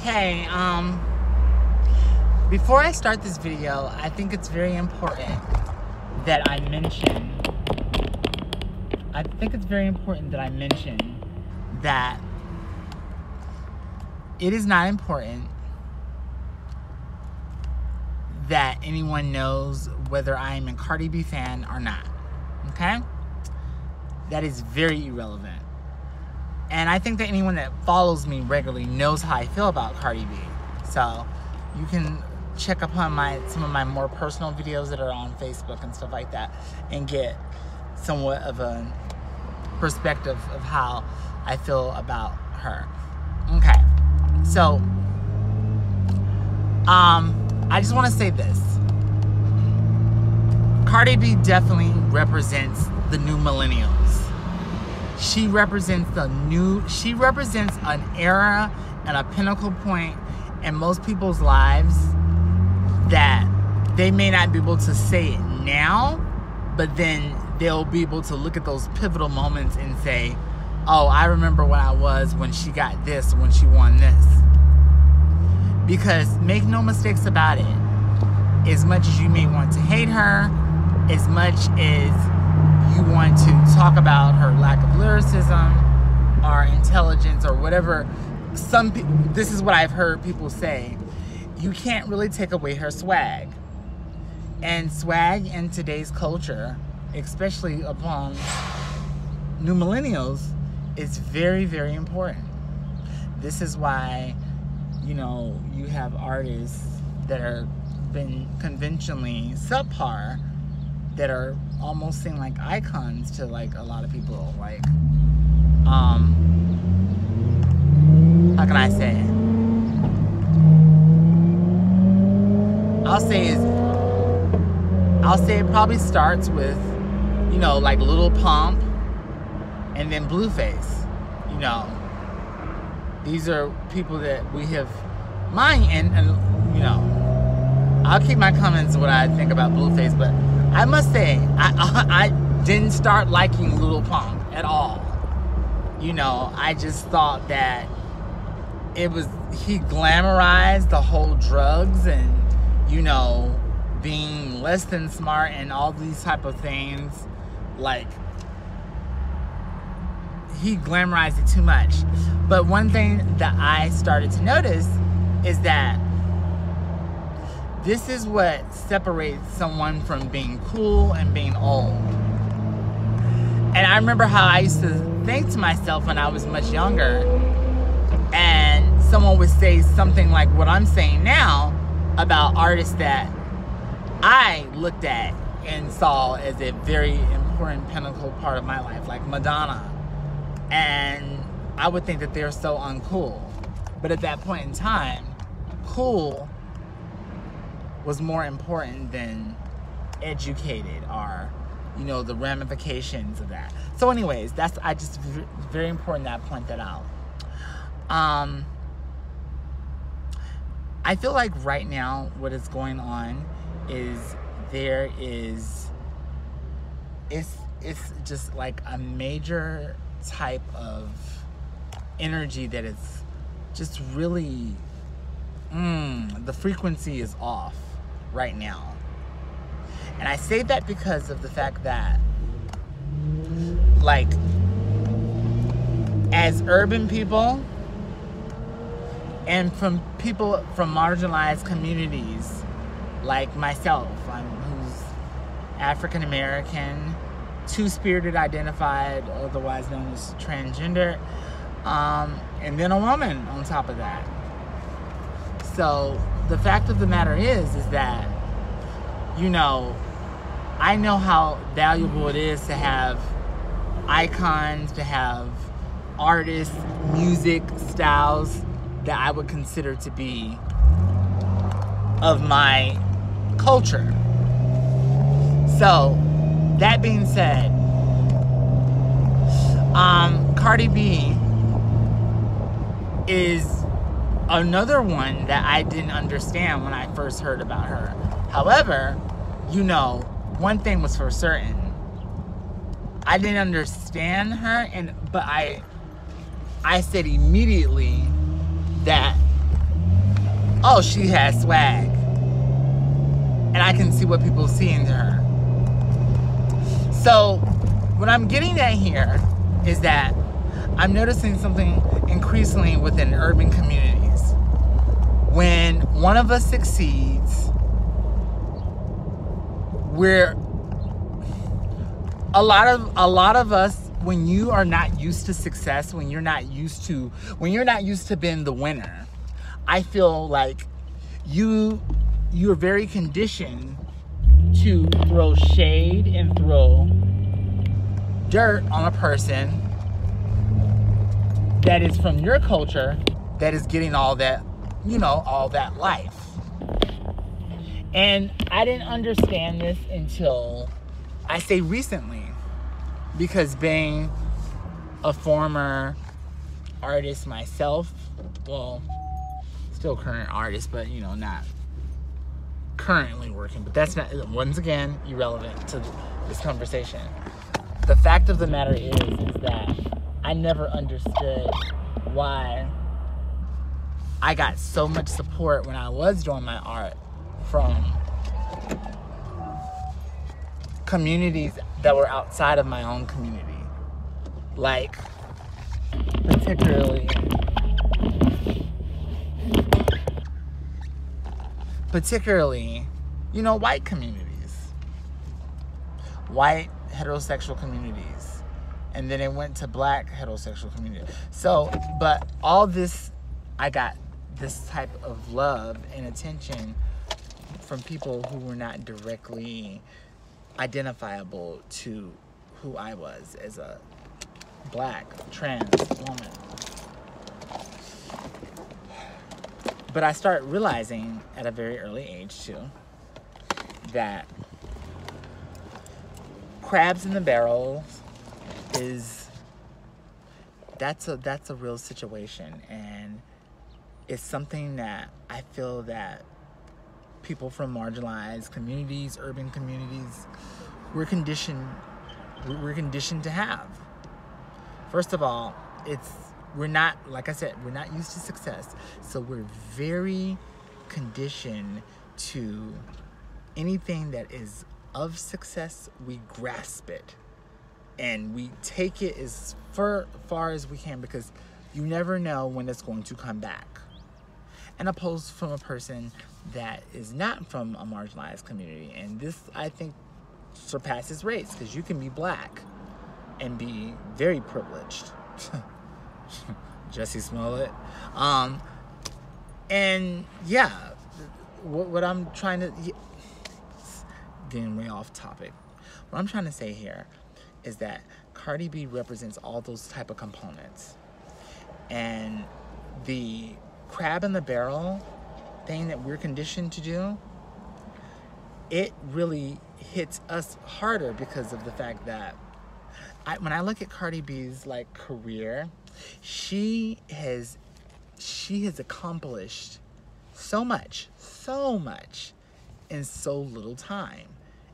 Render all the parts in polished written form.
Hey, before I start this video, I think it's very important that I mention that it is not important that anyone knows whether I am a Cardi B fan or not, okay? That is very irrelevant. And I think that anyone that follows me regularly knows how I feel about Cardi B. So you can check upon some of my more personal videos that are on Facebook and stuff like that and get somewhat of a perspective of how I feel about her. Okay, so I just want to say this. Cardi B definitely represents the new millennials. She represents an era and a pinnacle point in most people's lives that they may not be able to say it now, but then they'll be able to look at those pivotal moments and say, oh, I remember what I was when she got this, when she won this. Because make no mistakes about it, as much as you may want to hate her, as much as you want to talk about her lack of lyricism or intelligence or whatever, this is what I've heard people say, you can't really take away her swag. And swag in today's culture, especially upon new millennials, is very, very important. This is why, you know, you have artists that are been conventionally subpar that are almost seem like icons to like a lot of people. Like, how can I say it? I'll say it probably starts with, you know, like Lil Pump and then Blueface. You know, these are people that we have and you know, I'll keep my comments what I think about Blueface, but I must say, I didn't start liking Lil Pump at all. You know, I just thought that he glamorized the whole drugs and, you know, being less than smart and all these type of things. Like, he glamorized it too much. But one thing that I started to notice is that this is what separates someone from being cool and being old. And I remember how I used to think to myself when I was much younger, and someone would say something like what I'm saying now about artists that I looked at and saw as a very important pinnacle part of my life, like Madonna. And I would think that they're so uncool. But at that point in time, cool was more important than educated or, you know, the ramifications of that. So anyways, I just very important that I point that out. I feel like right now what is going on is it's just like a major type of energy that is just really the frequency is off right now. And I say that because of the fact that, like, as urban people and from people from marginalized communities like myself, who's African American, two-spirited identified, otherwise known as transgender, and then a woman on top of that. So the fact of the matter is that, you know, I know how valuable it is to have icons, to have artists, music styles that I would consider to be of my culture. So that being said, Cardi B is another one that I didn't understand when I first heard about her. However, you know, one thing was for certain. I didn't understand her, but I said immediately that oh, she has swag. And I can see what people see into her. So what I'm getting at here is that I'm noticing something increasingly within urban communities. When one of us succeeds, we're a lot of us, when you are not used to success, when you're not used to being the winner, I feel like you're very conditioned to throw shade and throw dirt on a person that is from your culture, that is getting all that, all that life. And I didn't understand this until, I say recently, because being a former artist myself, well, still current artist, but not currently working, but that's not, once again, irrelevant to this conversation. The fact of the matter is that I never understood why I got so much support when I was doing my art from communities that were outside of my own community. Like, particularly, white communities. White heterosexual communities. And then it went to black heterosexual community. So, but all this, I got this type of love and attention from people who were not directly identifiable to who I was as a black trans woman. But I start realizing at a very early age too that crabs in the barrel that's a real situation, and it's something that I feel that people from marginalized communities, urban communities, we're conditioned to have. First of all, we're not, like I said, we're not used to success. So we're very conditioned to anything that is of success, we grasp it. And we take it as far as we can, because you never know when it's going to come back. And opposed from a person that is not from a marginalized community. And this, I think, surpasses race, because you can be black and be very privileged. Jussie Smollett. And yeah, what I'm trying to, getting way off topic. What I'm trying to say here is that Cardi B represents all those type of components. And the crab in the barrel thing that we're conditioned to do, it really hits us harder because of the fact that when I look at Cardi B's career, she has accomplished so much in so little time,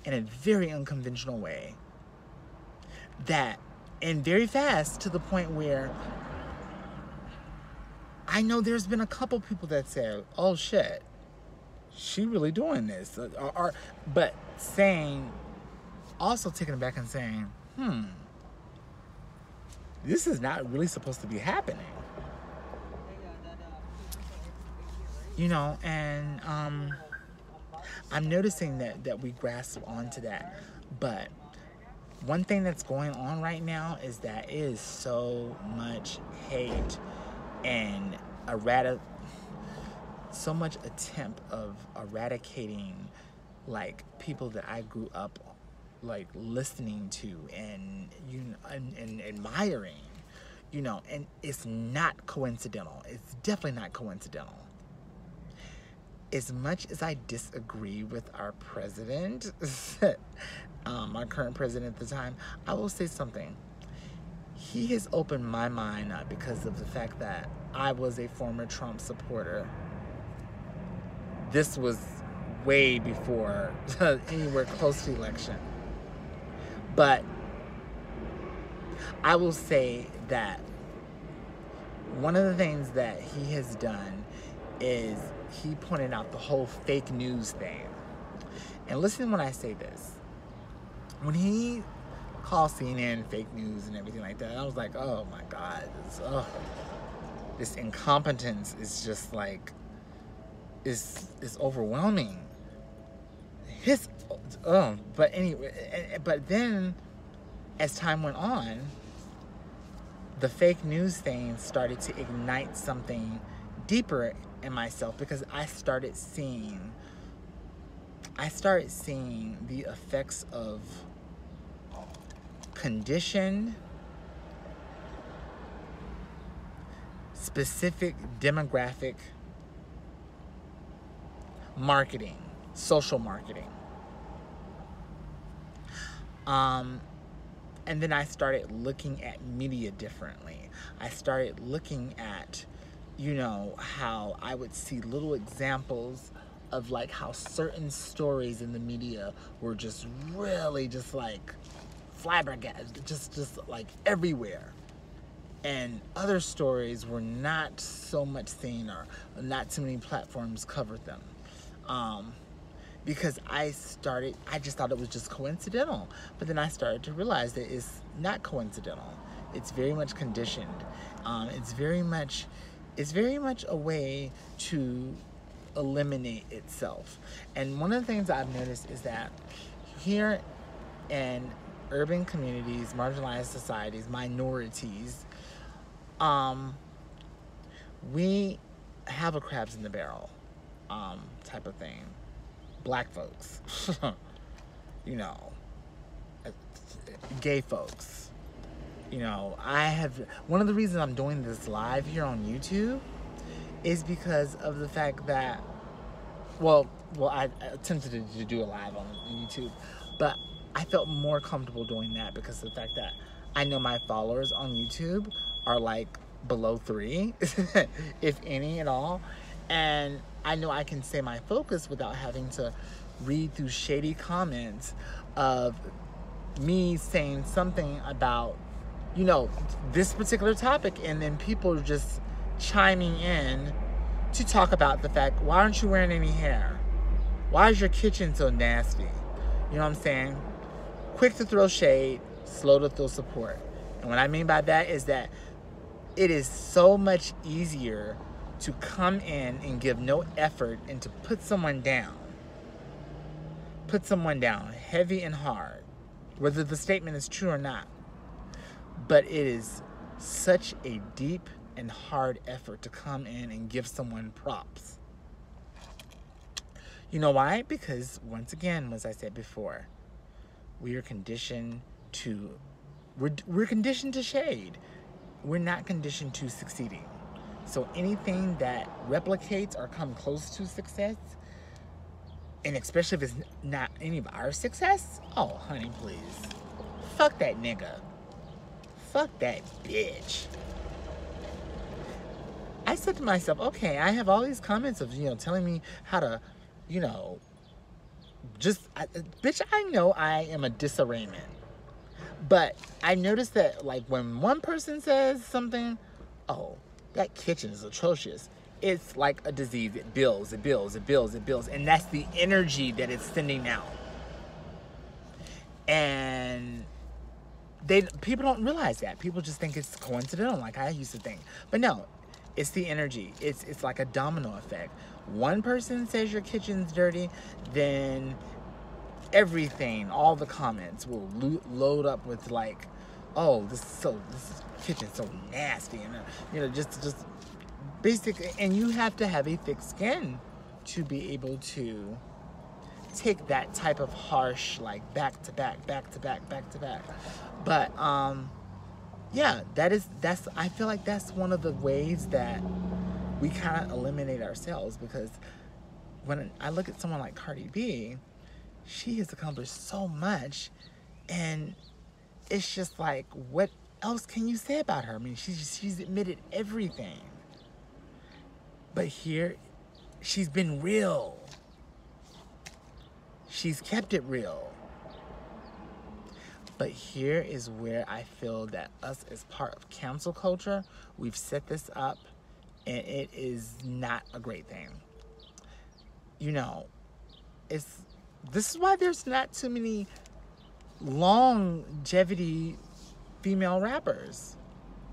in a very unconventional way, and very fast, to the point where I know there's been a couple people that say, oh shit, she really doing this, but saying, also taking it back and saying, this is not really supposed to be happening. And I'm noticing that we grasp onto that. But one thing that's going on right now is that it is so much hate and so much attempt of eradicating people that I grew up listening to and admiring, and it's not coincidental. It's definitely not coincidental. As much as I disagree with our president, our current president at the time, I will say something. He has opened my mind up because of the fact that I was a former Trump supporter. This was way before anywhere close to the election. But I will say that one of the things that he has done is he pointed out the whole fake news thing. And listen when I say this. When he called CNN fake news and everything like that, I was like, oh my God, this incompetence is just like, is overwhelming. But anyway, but then as time went on, the fake news thing started to ignite something deeper in myself, because I started seeing the effects of conditioned, specific demographic marketing, social marketing. And then I started looking at media differently. I started looking at, you know, how I would see little examples of like how certain stories in the media were just really just like flabbergasted, just like everywhere. And other stories were not so much seen, or not too many platforms covered them. Because I just thought it was just coincidental. But then I started to realize that it's not coincidental. It's very much conditioned. It's very much a way to eliminate itself. And one of the things I've noticed is that here in urban communities, marginalized societies, minorities, we have a crabs in the barrel type of thing. Black folks, you know, gay folks, you know. One of the reasons I'm doing this live here on YouTube is because of the fact that, well, I attempted to do a live on YouTube, but I felt more comfortable doing that because of the fact that I know my followers on YouTube are like below 3, if any at all. And I know I can say my focus without having to read through shady comments of me saying something about, you know, this particular topic, and then people just chiming in to talk about the fact, why aren't you wearing any hair? Why is your kitchen so nasty? You know what I'm saying? Quick to throw shade, slow to throw support. And what I mean by that is that it is so much easier to come in and give no effort and to put someone down heavy and hard, whether the statement is true or not. But it is such a deep and hard effort to come in and give someone props. You know why? Because once again, as I said before, we're conditioned to shade. We're not conditioned to succeeding. So anything that replicates or come close to success, and especially if it's not any of our success, oh, honey, please. Fuck that nigga. Fuck that bitch. I said to myself, okay, I have all these comments of, you know, telling me how to, you know, bitch, I know I am a disarrayment. But I noticed that, like, when one person says something, oh, that kitchen is atrocious, it's like a disease. It builds. And that's the energy that it's sending out. And people don't realize that. People just think it's coincidental, like I used to think. But no, it's the energy. It's like a domino effect. One person says your kitchen's dirty, then everything, all the comments will load up with like, oh, this kitchen's so nasty, and you know, just basically. And you have to have a thick skin to be able to take that type of harsh, like back to back. But yeah, that's I feel like that's one of the ways that we kind of eliminate ourselves, because when I look at someone like Cardi B, she has accomplished so much, and it's just like, what else can you say about her? I mean, she's admitted everything. But here, she's been real. She's kept it real. But here is where I feel that us, as part of cancel culture, we've set this up, and it is not a great thing. you know, this is why there's not too many longevity female rappers.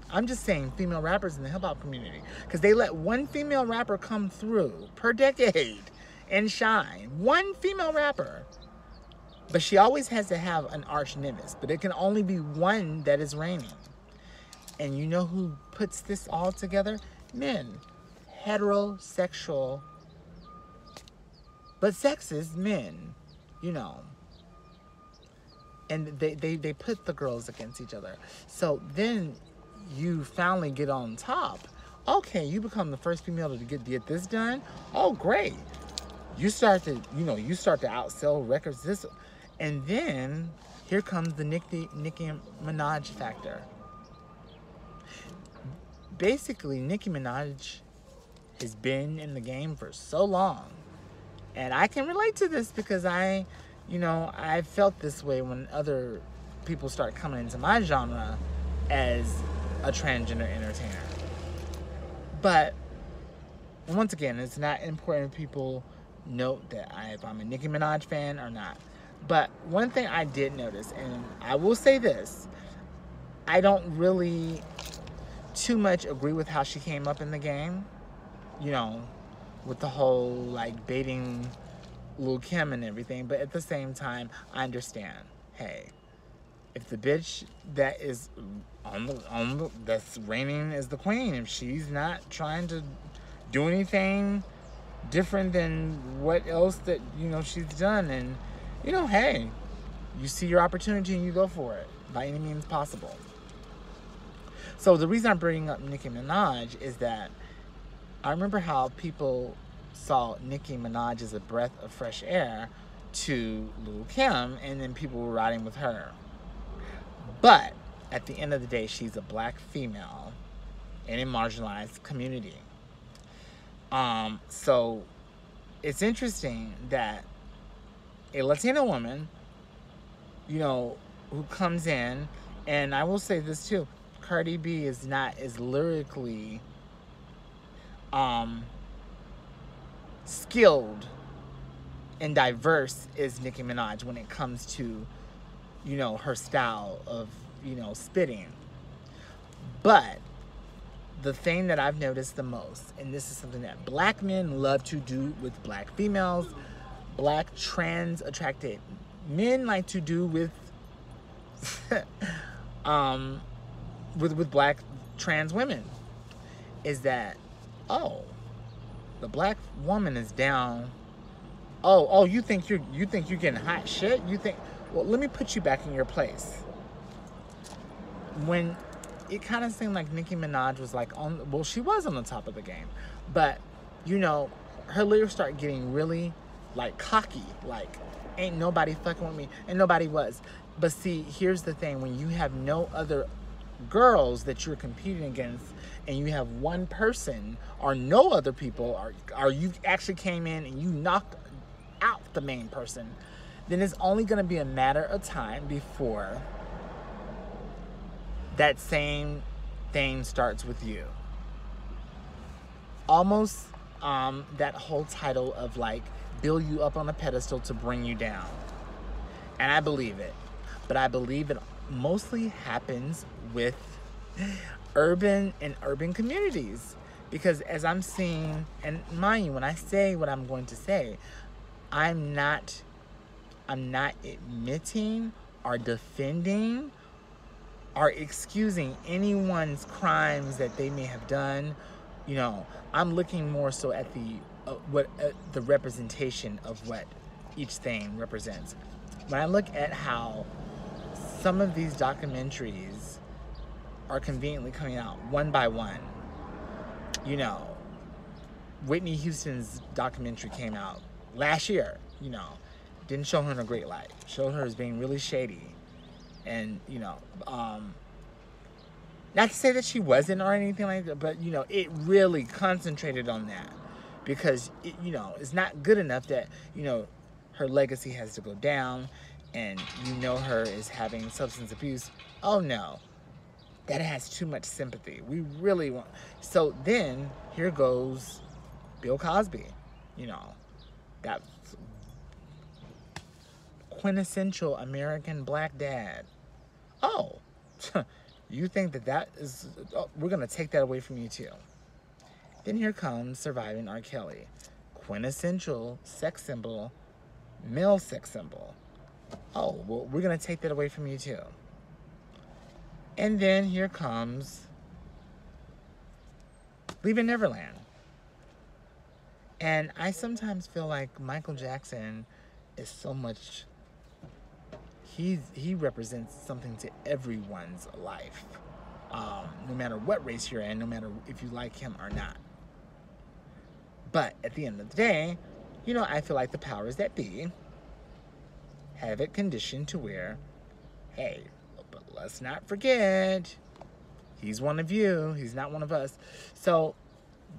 I'm just saying female rappers in the hip hop community, because they let one female rapper come through per decade and shine. One female rapper. But she always has to have an arch nemesis, but it can only be one that is reigning. And you know who puts this all together? Men. Heterosexual, but sexist men, you know. And they put the girls against each other. So then you finally get on top. Okay, you become the first female to get this done. Oh, great. You start to outsell records. And then here comes the Nicki Minaj factor. Basically, Nicki Minaj has been in the game for so long. And I can relate to this because I felt this way when other people start coming into my genre as a transgender entertainer. But once again, it's not important if people note that if I'm a Nicki Minaj fan or not. But one thing I did notice, and I will say this, I don't really too much agree with how she came up in the game, you know, with the whole like baiting Lil Kim and everything. But at the same time, I understand. Hey, if the bitch that is that's reigning as the queen, if she's not trying to do anything different than what else that she's done, and hey, you see your opportunity and you go for it by any means possible. So the reason I'm bringing up Nicki Minaj is that I remember how people saw Nicki Minaj as a breath of fresh air to Lil Kim, and then people were riding with her. But at the end of the day, she's a black female in a marginalized community. So it's interesting that a Latina woman, who comes in, and I will say this too, Cardi B is not as lyrically skilled and diverse as Nicki Minaj when it comes to, her style of, spitting. But the thing that I've noticed the most, and this is something that black men love to do with black females, black trans attracted men like to do with with black trans women, is that, oh, the black woman is down. Oh, you think you're getting hot shit? Well, let me put you back in your place. When it kind of seemed like Nicki Minaj was like she was on the top of the game, but her lyrics start getting really like cocky, like ain't nobody fucking with me, and nobody was. But see, here's the thing: when you have no other girls that you're competing against, and you have one person or no other people, or you actually came in and you knocked out the main person, then it's only going to be a matter of time before that same thing starts with you. Almost that whole title of like build you up on a pedestal to bring you down. And I believe it. But I believe it mostly happens with urban communities. Because as I'm seeing, and mind you, when I say what I'm going to say, I'm not admitting or defending or excusing anyone's crimes that they may have done. I'm looking more so at the representation of what each thing represents. When I look at how some of these documentaries are conveniently coming out one by one, Whitney Houston's documentary came out last year, didn't show her in a great light, showed her as being really shady. And, not to say that she wasn't or anything like that, but, it really concentrated on that. Because, it's not good enough that, her legacy has to go down and her as having substance abuse. Oh, no. That has too much sympathy. We really want... So then, here goes Bill Cosby, That quintessential American black dad. Oh, you think that is, oh, we're going to take that away from you too. Then here comes Surviving R. Kelly. Quintessential sex symbol, male sex symbol. Oh, well, we're going to take that away from you too. And then here comes Leaving Neverland. And I sometimes feel like Michael Jackson is so much, he represents something to everyone's life. No matter what race you're in, no matter if you like him or not. But at the end of the day, you know, I feel like the powers that be have it conditioned to where, hey, but let's not forget, he's one of you, he's not one of us. So,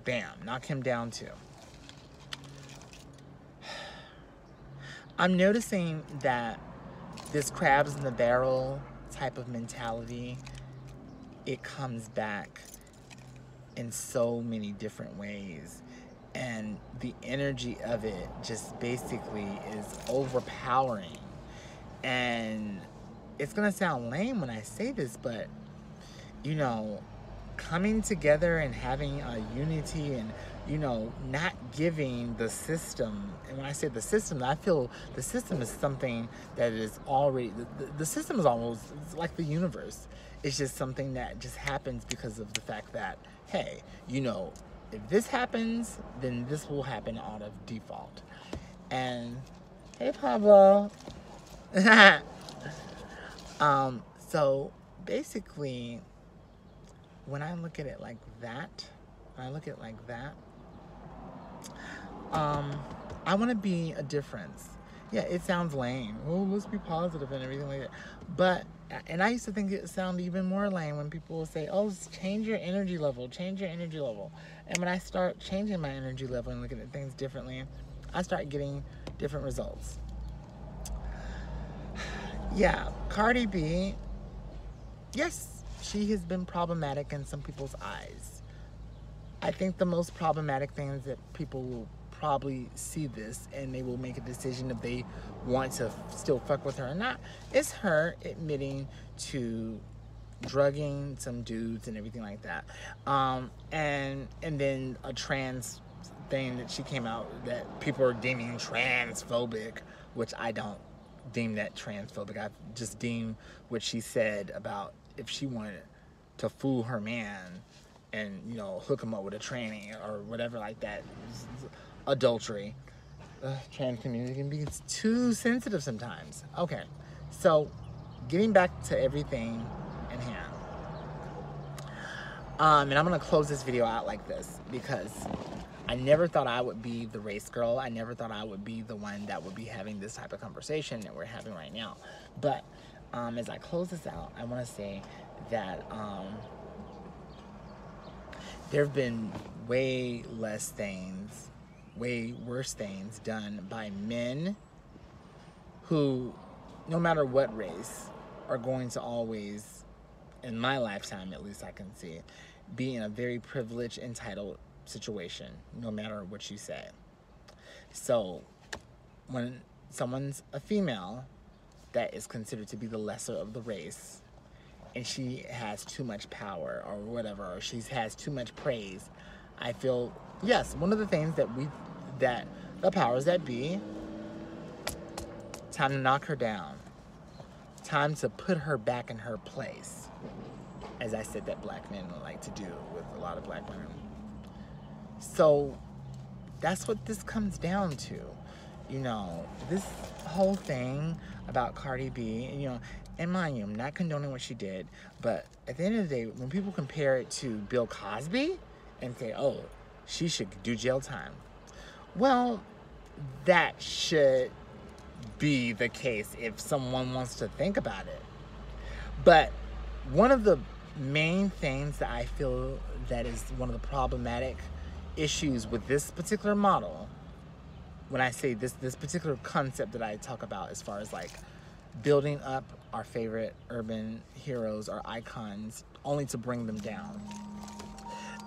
bam, knock him down too. I'm noticing that this crabs in the barrel type of mentality, it comes back in so many different ways. And the energy of it just basically is overpowering. And it's going to sound lame when I say this, but, you know, coming together and having a unity and, you know, not giving the system, and when I say the system, I feel the system is something that is already, the system is almost like the universe. It's just something that just happens because of the fact that, hey, you know, if this happens, then this will happen out of default. And, hey, Pablo. So, basically, when I look at it like that, I want to be a difference. Yeah, it sounds lame. Oh, let's be positive and everything like that. But, and I used to think it sounded even more lame when people would say, oh, change your energy level, change your energy level. And when I start changing my energy level and looking at things differently, I start getting different results. Yeah, Cardi B, yes, she has been problematic in some people's eyes. I think the most problematic thing is that people will probably see this and they will make a decision if they want to still fuck with her or not. It's her admitting to drugging some dudes and everything like that. And then a trans thing that she came out that people are deeming transphobic, which I don't deem that transphobic. I just deem what she said about if she wanted to fool her man and, you know, hook him up with a tranny or whatever like that. Adultery. Trans community can be too sensitive sometimes. Okay, so getting back to everything in hand. And I'm gonna close this video out like this because I never thought I would be the race girl. I never thought I would be the one that would be having this type of conversation that we're having right now. But as I close this out, I want to say that there have been way less things, way worse things done by men who, no matter what race, are going to always, in my lifetime at least I can see, be in a very privileged, entitled situation, no matter what you say. So, when someone's a female that is considered to be the lesser of the race, and she has too much power or whatever, or she has too much praise, I feel, yes, one of the things that the powers that be, time to knock her down. Time to put her back in her place. As I said, that black men like to do with a lot of black women. So, that's what this comes down to. You know, this whole thing about Cardi B, you know, and mind you, I'm not condoning what she did, but at the end of the day, when people compare it to Bill Cosby and say, oh, she should do jail time. Well, that should be the case if someone wants to think about it. But one of the main things that I feel that is one of the problematic issues with this particular model, when I say this particular concept that I talk about as far as like building up our favorite urban heroes or icons only to bring them down.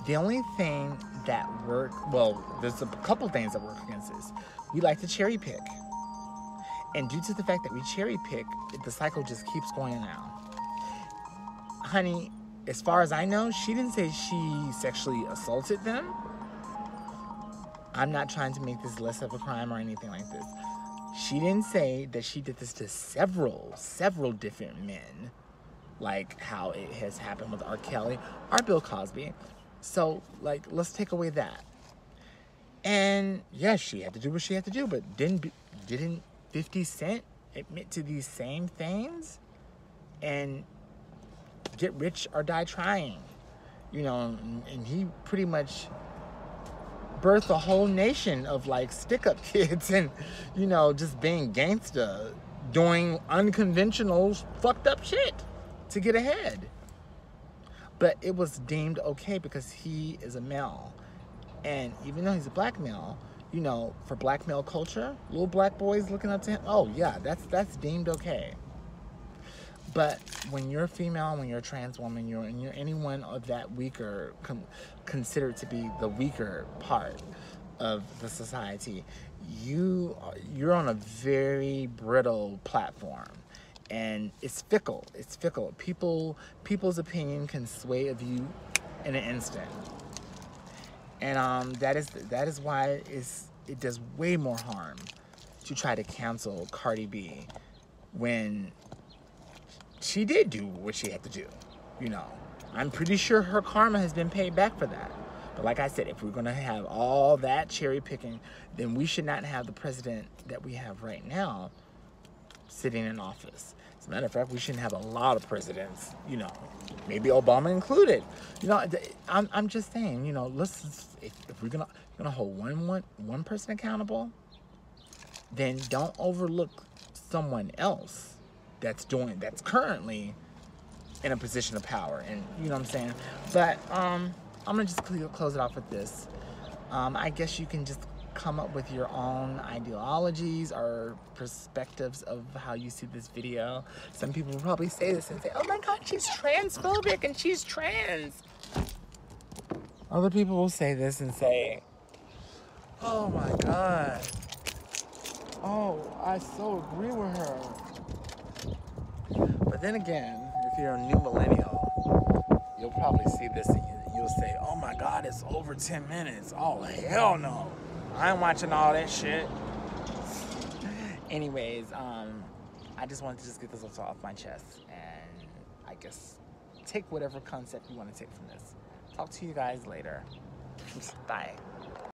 The only thing that well, there's a couple things that work against this. We like to cherry pick. And due to the fact that we cherry pick, the cycle just keeps going around. Honey, as far as I know, she didn't say she sexually assaulted them. I'm not trying to make this less of a crime or anything like this. She didn't say that she did this to several different men, like how it has happened with R. Kelly or Bill Cosby. So, like, let's take away that. And yeah, she had to do what she had to do, but didn't 50 Cent admit to these same things and get rich or die trying? You know, and he pretty much birthed a whole nation of like stick-up kids and, you know, just being gangsta, doing unconventional fucked up shit to get ahead. But it was deemed okay because he is a male. And even though he's a black male, you know, for black male culture, little black boys looking up to him, oh yeah, that's deemed okay. But when you're a female, when you're a trans woman, you're anyone of that weaker, considered to be the weaker part of the society, you're on a very brittle platform. And it's fickle. It's fickle. People's opinion can sway a view in an instant. And that is why it does way more harm to try to cancel Cardi B when she did do what she had to do. You know, I'm pretty sure her karma has been paid back for that. But like I said, if we're gonna have all that cherry picking, then we should not have the president that we have right now sitting in office. As a matter of fact, we shouldn't have a lot of presidents, you know, maybe Obama included. You know, I'm just saying, you know, if we're gonna hold one person accountable, then don't overlook someone else that's currently in a position of power. And you know what I'm saying? But I'm gonna just close it off with this. I guess you can just come up with your own ideologies or perspectives of how you see this video. Some people will probably say this and say, oh my God, she's transphobic and she's trans. Other people will say this and say, oh my God, oh, I so agree with her. But then again, if you're a new millennial, you'll probably see this and you'll say, oh my God, it's over 10 minutes. Oh, hell no. I ain't watching all that shit. Anyways, I just wanted to just get this off my chest and I guess take whatever concept you want to take from this. Talk to you guys later. Bye.